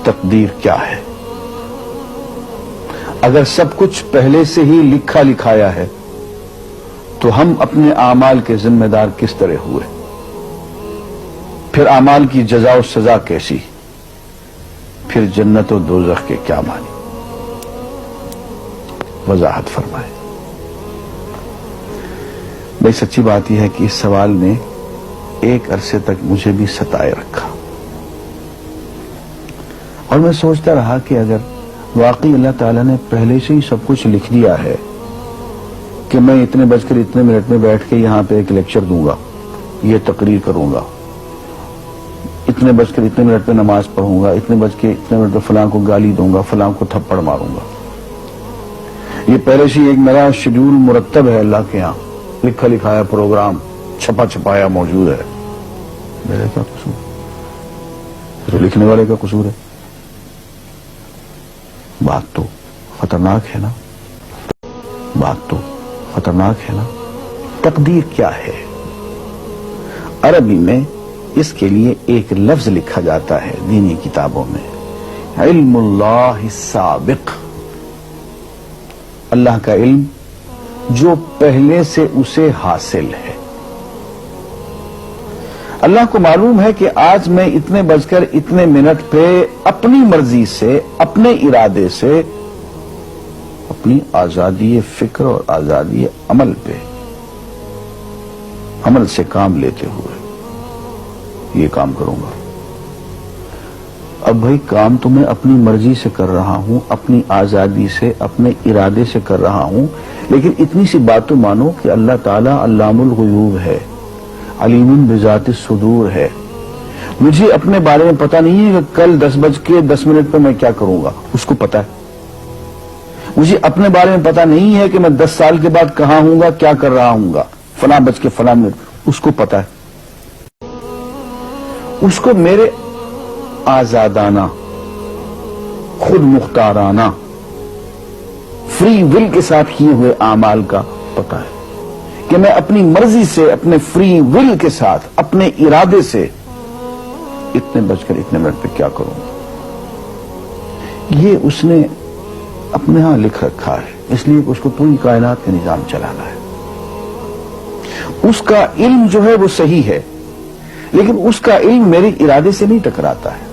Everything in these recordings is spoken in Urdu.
تقدیر کیا ہے؟ اگر سب کچھ پہلے سے ہی لکھا لکھایا ہے تو ہم اپنے اعمال کے ذمہ دار کس طرح ہوئے؟ پھر اعمال کی جزا و سزا کیسی؟ پھر جنت و دوزخ کے کیا معنی؟ وضاحت فرمائے۔ بھئی سچی بات یہ ہے کہ اس سوال نے ایک عرصے تک مجھے بھی ستائے رکھا، اور میں سوچتا رہا کہ اگر واقعی اللہ تعالیٰ نے پہلے سے ہی سب کچھ لکھ دیا ہے کہ میں اتنے بج کر اتنے منٹ میں بیٹھ کے یہاں پہ ایک لیکچر دوں گا، یہ تقریر کروں گا، اتنے بج کر اتنے منٹ میں نماز پڑھوں گا، اتنے بج کے اتنے منٹ میں فلاں کو گالی دوں گا، فلاں کو تھپڑ ماروں گا، یہ پہلے سے ایک میرا شیڈول مرتب ہے اللہ کے ہاں، لکھا لکھایا پروگرام چھپا چھپایا موجود ہے، میرے کیا قصور؟ جو لکھنے والے کا قصور ہے؟ بات تو خطرناک ہے نا، بات تو خطرناک ہے نا۔ تقدیر کیا ہے؟ عربی میں اس کے لیے ایک لفظ لکھا جاتا ہے دینی کتابوں میں، علم اللہ السابق، اللہ کا علم جو پہلے سے اسے حاصل ہے۔ اللہ کو معلوم ہے کہ آج میں اتنے بج کر اتنے منٹ پہ اپنی مرضی سے، اپنے ارادے سے، اپنی آزادی فکر اور آزادی عمل پہ، عمل سے کام لیتے ہوئے یہ کام کروں گا۔ اب بھائی کام تو میں اپنی مرضی سے کر رہا ہوں، اپنی آزادی سے، اپنے ارادے سے کر رہا ہوں، لیکن اتنی سی بات تو مانو کہ اللہ تعالیٰ علام الغیوب ہے، علیم بذات الصدور ہے۔ مجھے اپنے بارے میں پتہ نہیں ہے کہ کل 10:10 پہ میں کیا کروں گا، اس کو پتا ہے۔ مجھے اپنے بارے میں پتہ نہیں ہے کہ میں 10 سال کے بعد کہاں ہوں گا، کیا کر رہا ہوں گا، فلاں بج کے فلاں منٹ، اس کو پتا ہے۔ اس کو میرے آزادانہ، خود مختارانہ، فری ول کے ساتھ کیے ہوئے اعمال کا پتہ ہے کہ میں اپنی مرضی سے، اپنے فری ول کے ساتھ، اپنے ارادے سے اتنے بج کر اتنے منٹ پہ کیا کروں گا۔ یہ اس نے اپنے ہاں لکھ رکھا ہے، اس لیے اس کو پوری کائنات کا نظام چلانا ہے۔ اس کا علم جو ہے وہ صحیح ہے، لیکن اس کا علم میرے ارادے سے نہیں ٹکراتا ہے۔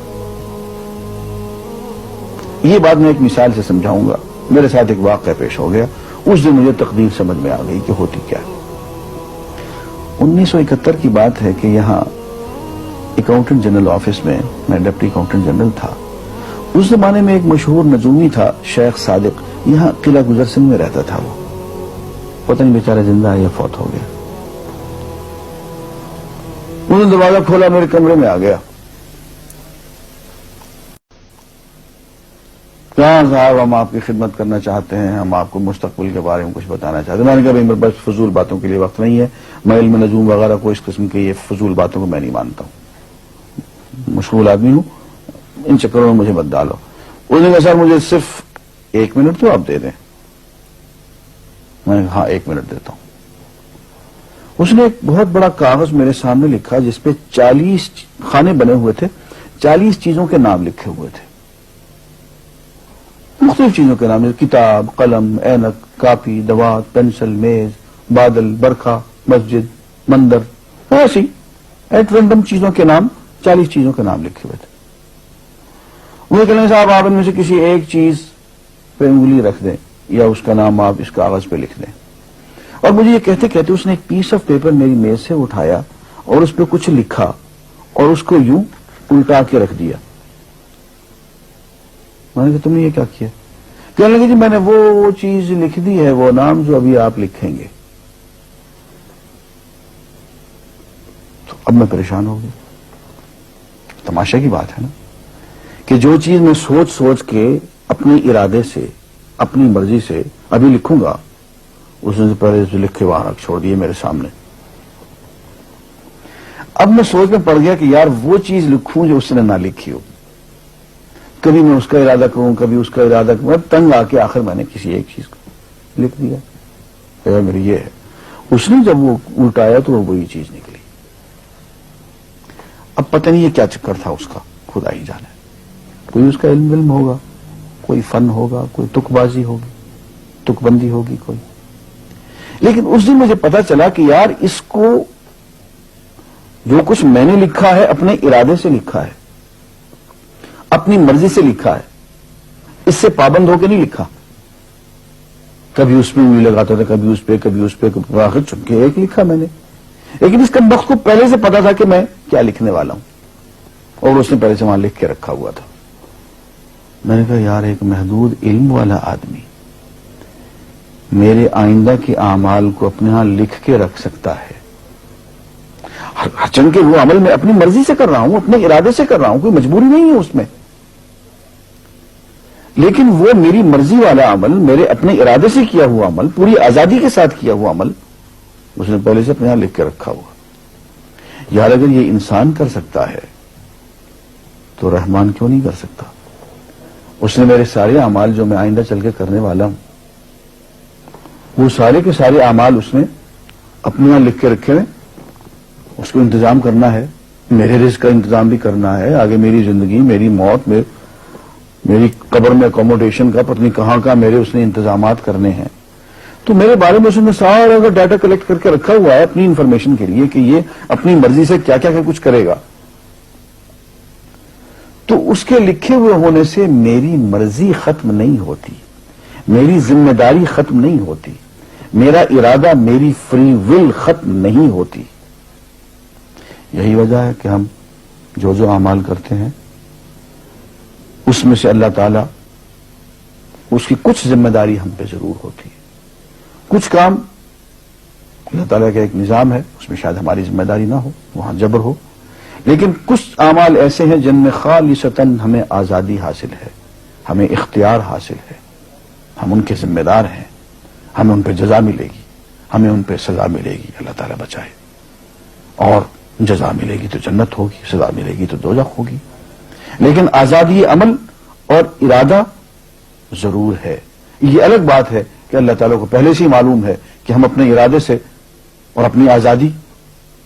یہ بات میں ایک مثال سے سمجھاؤں گا۔ میرے ساتھ ایک واقعہ پیش ہو گیا، اس دن مجھے تقدیر سمجھ میں آ گئی کہ ہوتی کیا ہے۔ 1971 کی بات ہے کہ یہاں اکاؤنٹنٹ جنرل آفس میں ڈپٹی اکاؤنٹنٹ جنرل تھا۔ اس زمانے میں ایک مشہور نجومی تھا شیخ صادق، یہاں قلعہ گزر سنگھ میں رہتا تھا۔ وہ پتہ نہیں بیچارہ زندہ ہے یا فوت ہو گیا۔ انہوں نے دروازہ کھولا، میرے کمرے میں آ گیا۔ کہاں صاحب ہم آپ کی خدمت کرنا چاہتے ہیں، ہم آپ کو مستقبل کے بارے میں کچھ بتانا چاہتے ہیں۔ میں نے کہا میرے پاس فضول باتوں کے لیے وقت نہیں ہے، میں علم نجوم وغیرہ کو، اس قسم کی یہ فضول باتوں کو میں نہیں مانتا ہوں، مشغول آدمی ہوں، ان چکروں میں مجھے مت ڈالو۔ اس نے کہا سر مجھے صرف 1 منٹ تو آپ دے دیں۔ میں نے کہا ہاں 1 منٹ دیتا ہوں۔ اس نے ایک بہت بڑا کاغذ میرے سامنے لکھا جس پہ 40 خانے بنے ہوئے تھے، 40 چیزوں کے نام لکھے ہوئے تھے، مختلف چیزوں کے نام، کتاب، قلم، اینک، کاپی، دوات، پینسل، میز، بادل، برکھا، مسجد، مندر، ایسی ایٹ رینڈم چیزوں کے نام، 40 چیزوں کے نام لکھے ہوئے تھے۔ وہ کہنے صاحب آپ ان میں سے کسی ایک چیز پہ انگلی رکھ دیں یا اس کا نام آپ اس کاغذ پہ لکھ دیں۔ اور مجھے یہ کہتے کہتے اس نے ایک پیس آف پیپر میری میز سے اٹھایا اور اس پہ کچھ لکھا اور اس کو یوں الٹا کے رکھ دیا۔ میں نے کہا تم نے یہ کیا کیا؟ کہنے لگے جی میں نے وہ چیز لکھ دی ہے، وہ نام جو ابھی آپ لکھیں گے۔ تو اب میں پریشان ہو گیا۔ تماشا کی بات ہے نا کہ جو چیز میں سوچ سوچ کے اپنے ارادے سے، اپنی مرضی سے ابھی لکھوں گا، اس نے پہلے جو لکھے وہاں رکھ چھوڑ دیے میرے سامنے۔ اب میں سوچ میں پڑ گیا کہ یار وہ چیز لکھوں جو اس نے نہ لکھی ہو، کبھی میں اس کا ارادہ کروں، کبھی اس کا ارادہ کروں، تنگ آ کے آخر میں نے کسی ایک چیز کو لکھ دیا کہ میری یہ ہے۔ اس نے جب وہ الٹایا تو وہ وہی چیز نکلی۔ اب پتہ نہیں یہ کیا چکر تھا اس کا، خدا ہی جانے۔ کوئی اس کا علم ہوگا، کوئی فن ہوگا، کوئی تک بازی ہوگی، تک بندی ہوگی کوئی. لیکن اس دن مجھے پتا چلا کہ یار اس کو جو کچھ میں نے لکھا ہے اپنے ارادے سے لکھا ہے، اپنی مرضی سے لکھا ہے، اس سے پابند ہو کے نہیں لکھا. کبھی اس میں انگلی لگاتا تھا، کبھی اس پہ آخر چن کے ایک لکھا میں نے. لیکن اس کا وقت کو پہلے سے پتا تھا کہ میں کیا لکھنے والا ہوں، اور اس نے پہلے سے وہاں لکھ کے رکھا ہوا تھا. میں نے کہا یار ایک محدود علم والا آدمی میرے آئندہ کے اعمال کو اپنے ہاں لکھ کے رکھ سکتا ہے. چن کے وہ عمل میں اپنی مرضی سے کر رہا ہوں، اپنے ارادے سے کر رہا ہوں، کوئی مجبوری نہیں ہے اس میں. لیکن وہ میری مرضی والا عمل، میرے اپنے ارادے سے کیا ہوا عمل، پوری آزادی کے ساتھ کیا ہوا عمل، اس نے پہلے سے اپنے یہاں لکھ کے رکھا ہوا. یار اگر یہ انسان کر سکتا ہے تو رحمان کیوں نہیں کر سکتا؟ اس نے میرے سارے اعمال جو میں آئندہ چل کے کرنے والا ہوں، وہ سارے کے سارے اعمال اس نے اپنے یہاں لکھ کے رکھے ہیں. اس کو انتظام کرنا ہے، میرے رزق کا انتظام بھی کرنا ہے، آگے میری زندگی، میری موت، میری قبر میں اکوموڈیشن کا پتہ نہیں کہاں کا میرے اس نے انتظامات کرنے ہیں. تو میرے بارے میں اس نے سارا کا ڈیٹا کلیکٹ کر کے رکھا ہوا ہے اپنی انفارمیشن کے لیے کہ یہ اپنی مرضی سے کیا کیا کچھ کرے گا. تو اس کے لکھے ہوئے ہونے سے میری مرضی ختم نہیں ہوتی، میری ذمہ داری ختم نہیں ہوتی، میرا ارادہ، میری فری ول ختم نہیں ہوتی. یہی وجہ ہے کہ ہم جو اعمال کرتے ہیں اس میں سے اللہ تعالیٰ اس کی کچھ ذمہ داری ہم پہ ضرور ہوتی ہے. کچھ کام اللہ تعالیٰ کا ایک نظام ہے، اس میں شاید ہماری ذمہ داری نہ ہو، وہاں جبر ہو. لیکن کچھ اعمال ایسے ہیں جن میں خالصتاً ہمیں آزادی حاصل ہے، ہمیں اختیار حاصل ہے، ہم ان کے ذمہ دار ہیں، ہمیں ان پہ جزا ملے گی، ہمیں ان پہ سزا ملے گی، اللہ تعالیٰ بچائے. اور جزا ملے گی تو جنت ہوگی، سزا ملے گی تو دوزخ ہوگی. لیکن آزادی عمل اور ارادہ ضرور ہے. یہ الگ بات ہے کہ اللہ تعالیٰ کو پہلے سے ہی معلوم ہے کہ ہم اپنے ارادے سے اور اپنی آزادی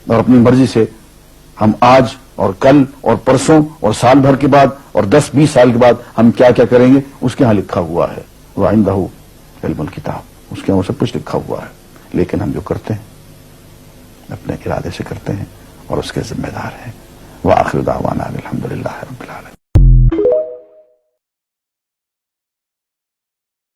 اور اپنی مرضی سے ہم آج اور کل اور پرسوں اور سال بھر کے بعد اور 10-20 سال کے بعد ہم کیا کیا کریں گے اس کے ہاں لکھا ہوا ہے. وَعِندَهُ عِلْمُ الْكِتَابِ، اس کے ہاں سب کچھ لکھا ہوا ہے. لیکن ہم جو کرتے ہیں اپنے ارادے سے کرتے ہیں اور اس کے ذمہ دار ہیں. وآخر دعوانا الحمدللہ رب العالمین.